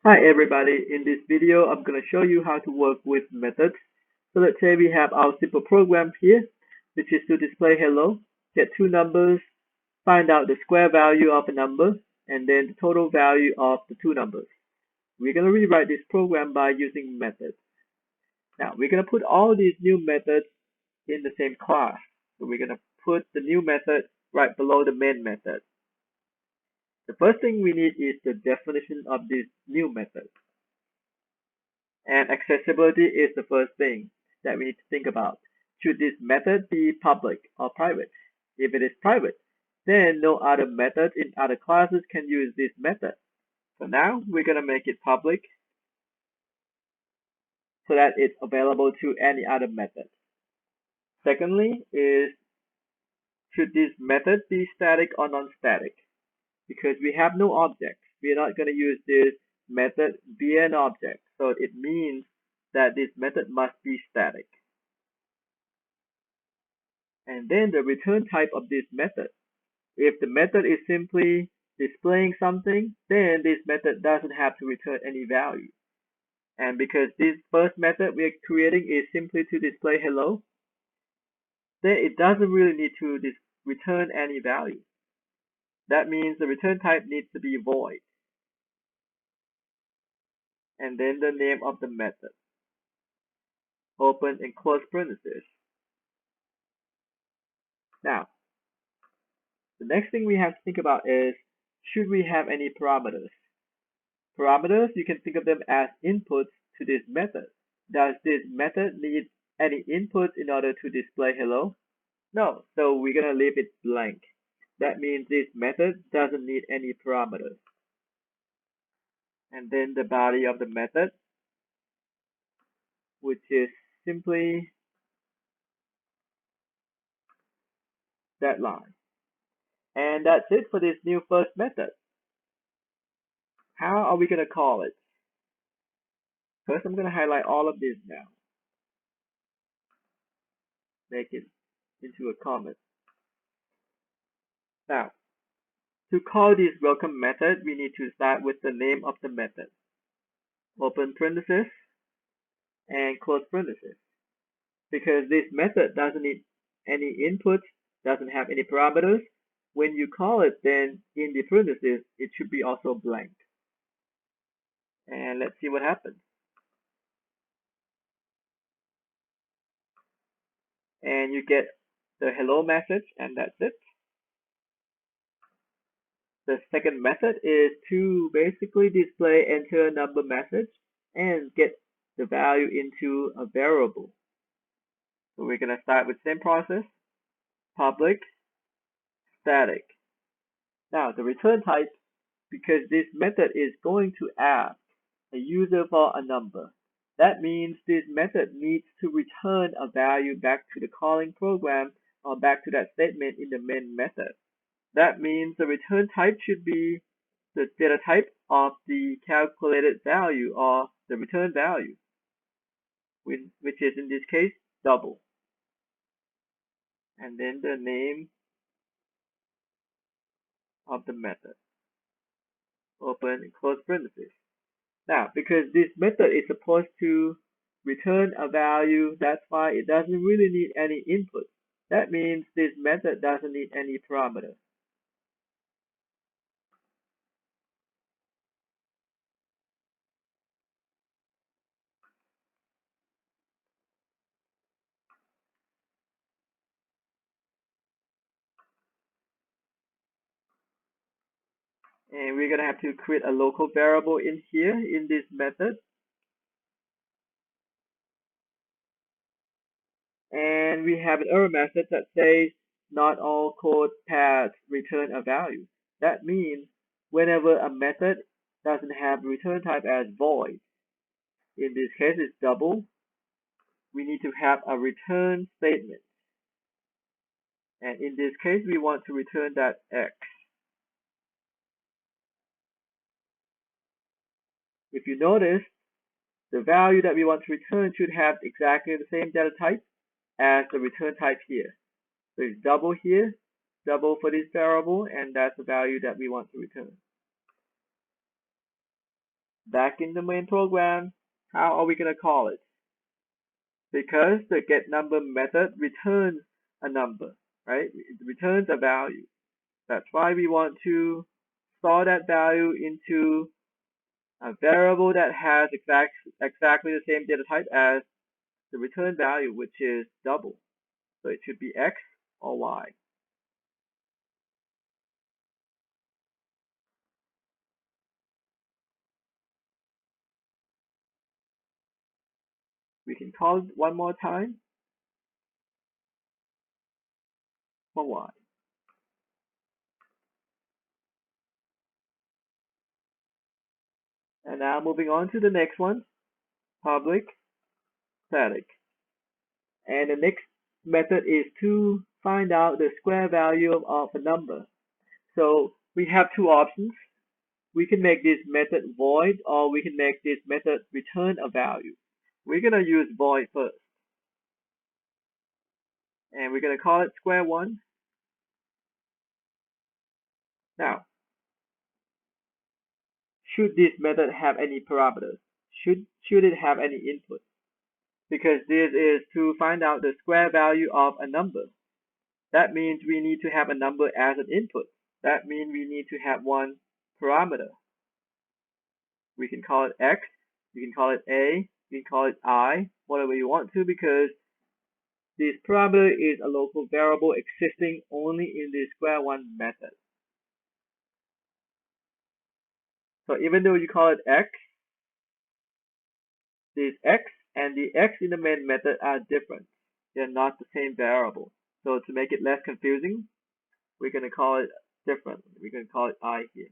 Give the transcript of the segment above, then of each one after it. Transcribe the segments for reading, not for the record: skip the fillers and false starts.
Hi everybody, in this video I'm going to show you how to work with methods. So let's say we have our simple program here, which is to display hello, get two numbers, find out the square value of a number, and then the total value of the two numbers. We're going to rewrite this program by using methods. Now we're going to put all these new methods in the same class. So we're going to put the new method right below the main method. The first thing we need is the definition of this new method. And accessibility is the first thing that we need to think about. Should this method be public or private? If it is private, then no other methods in other classes can use this method. So now we're going to make it public so that it's available to any other method. Secondly is, should this method be static or non-static? Because we have no object, we are not going to use this method via an object. So it means that this method must be static. And then the return type of this method. If the method is simply displaying something, then this method doesn't have to return any value. And because this first method we are creating is simply to display hello, then it doesn't really need to return any value. That means the return type needs to be void. And then the name of the method. Open and close parentheses. Now, the next thing we have to think about is, should we have any parameters? Parameters, you can think of them as inputs to this method. Does this method need any inputs in order to display hello? No, so we're going to leave it blank. That means this method doesn't need any parameters. And then the body of the method, which is simply that line. And that's it for this new first method. How are we going to call it? First, I'm going to highlight all of this now. Make it into a comment. Now, to call this welcome method, we need to start with the name of the method. Open parenthesis and close parenthesis. Because this method doesn't need any input, doesn't have any parameters, when you call it, then in the parentheses, it should be also blank. And let's see what happens. And you get the hello message, and that's it. The second method is to basically display enter a number message and get the value into a variable. So we're going to start with same process, public, static. Now the return type, because this method is going to ask a user for a number, that means this method needs to return a value back to the calling program or back to that statement in the main method. That means the return type should be the data type of the calculated value or the return value, which is in this case double. And then the name of the method. Open and close parentheses. Now, because this method is supposed to return a value, that's why it doesn't really need any input. That means this method doesn't need any parameter. And we're going to have to create a local variable in here in this method. And we have an error message that says not all code paths return a value. That means whenever a method doesn't have return type as void, in this case it's double, we need to have a return statement. And in this case, we want to return that x. If you notice, the value that we want to return should have exactly the same data type as the return type here. So it's double here, double for this variable, and that's the value that we want to return. back in the main program, how are we going to call it? Because the getNumber method returns a number, right? It returns a value. That's why we want to store that value into a variable that has exactly the same data type as the return value, which is double. So it should be X or Y. We can call it one more time for Y. And now moving on to the next one, public static. And the next method is to find out the square value of a number. So we have two options. We can make this method void, or we can make this method return a value. We're going to use void first. And we're going to call it square1. Now, should this method have any parameters? Should it have any input? Because this is to find out the square value of a number. That means we need to have a number as an input. That means we need to have one parameter. We can call it X, we can call it A, we can call it I, whatever you want to, because this parameter is a local variable existing only in the square1 method. So even though you call it X, this X and the X in the main method are different. They're not the same variable. So to make it less confusing, we're going to call it different. We're going to call it I here.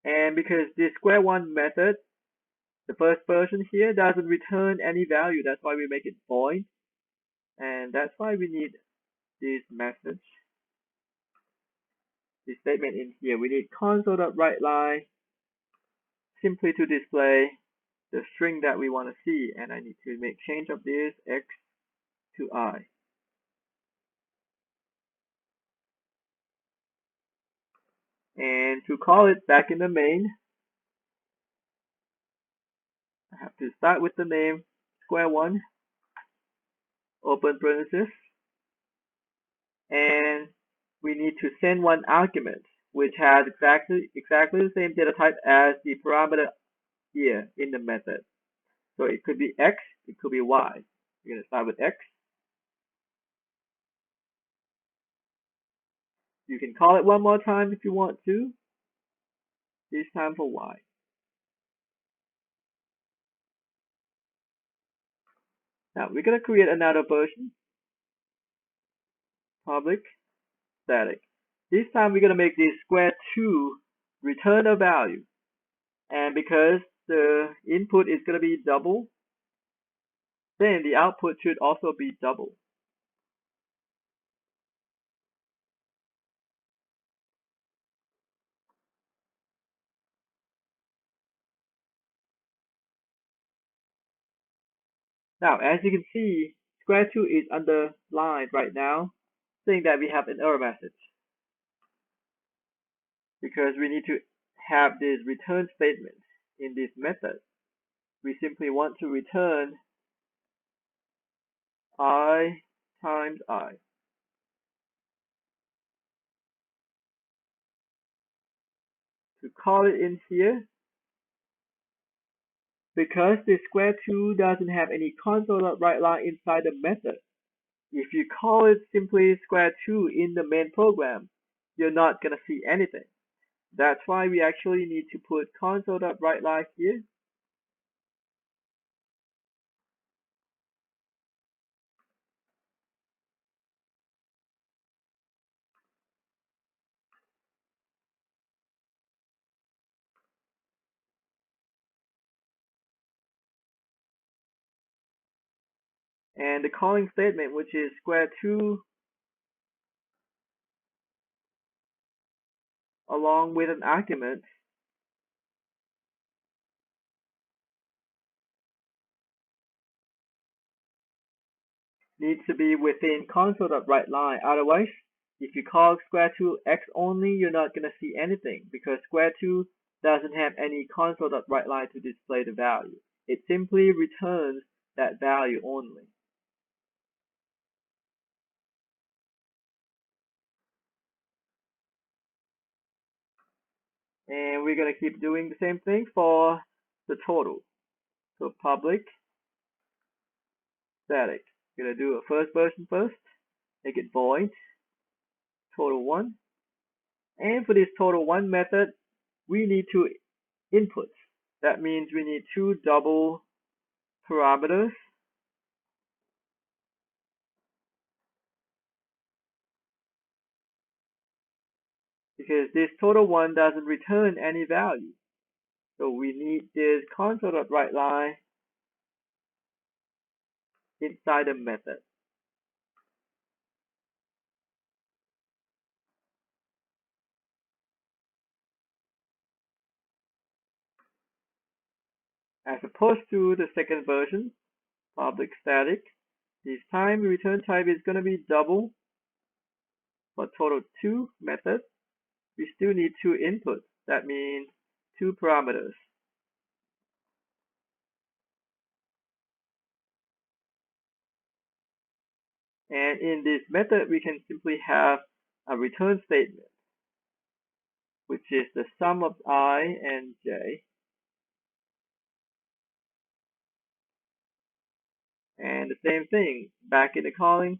And because the square1 method, the first version here, doesn't return any value, that's why we make it void. And that's why we need this message, this statement in here. We need console.writeLine simply to display the string that we want to see. And I need to make change of this X to I. And to call it back in the main, I have to start with the name square1, open parenthesis, and we need to send one argument which has exactly the same data type as the parameter here in the method. So it could be X, it could be Y. We're going to start with X. You can call it one more time if you want to, this time for Y. Now we're going to create another version, public static. This time we're going to make this square2 return a value. And because the input is going to be double, then the output should also be double. Now, as you can see, square2 is underlined right now, saying that we have an error message. Because we need to have this return statement in this method. We simply want to return I times I. To call it in here, because the square2 doesn't have any console.writeLine inside the method, if you call it simply square2 in the main program, you're not going to see anything. That's why we actually need to put console.writeLine here. And the calling statement, which is square2 along with an argument, needs to be within console.writeLine. Otherwise, If you call square2 x only, you're not going to see anything because square2 doesn't have any console.writeLine to display the value. It simply returns that value only. And we're going to keep doing the same thing for the total. So public static. We're going to do a first version first. Make it void total1. And for this total1 method, we need two inputs. That means we need two double parameters. Because this total1 doesn't return any value. So we need this console.writeLine inside the method. As opposed to the second version, public static, this time return type is going to be double. For total2 method, we still need two inputs. That means two parameters. And in this method, we can simply have a return statement, which is the sum of I and j. And the same thing, back in the calling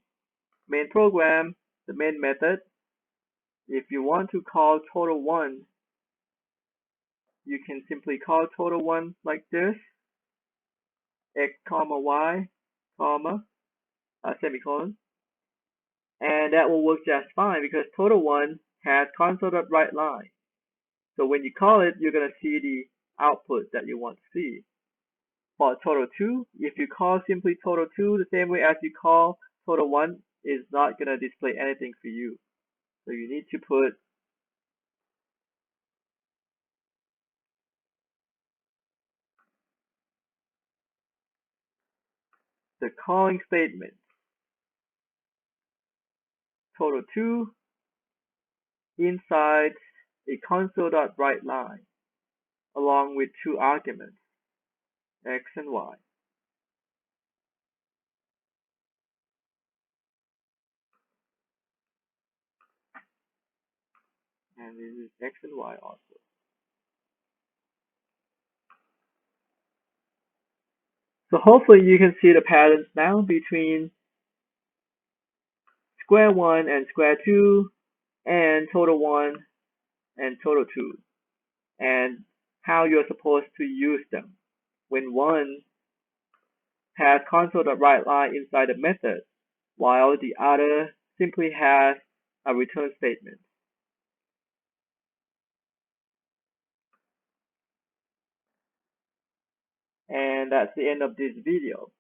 main program, the main method, if you want to call total1, you can simply call total1 like this, x comma y comma semicolon, and that will work just fine because total1 has console.writeLine. So when you call it, you're going to see the output that you want to see. For total2, if you call simply total2 the same way as you call total1, is not going to display anything for you. So you need to put the calling statement total2 inside a console.writeLine along with two arguments, x and y. And this is x and y also. So hopefully you can see the patterns now between square1 and square2 and total1 and total2 and how you're supposed to use them when one has console.writeLine inside the method while the other simply has a return statement. And that's the end of this video.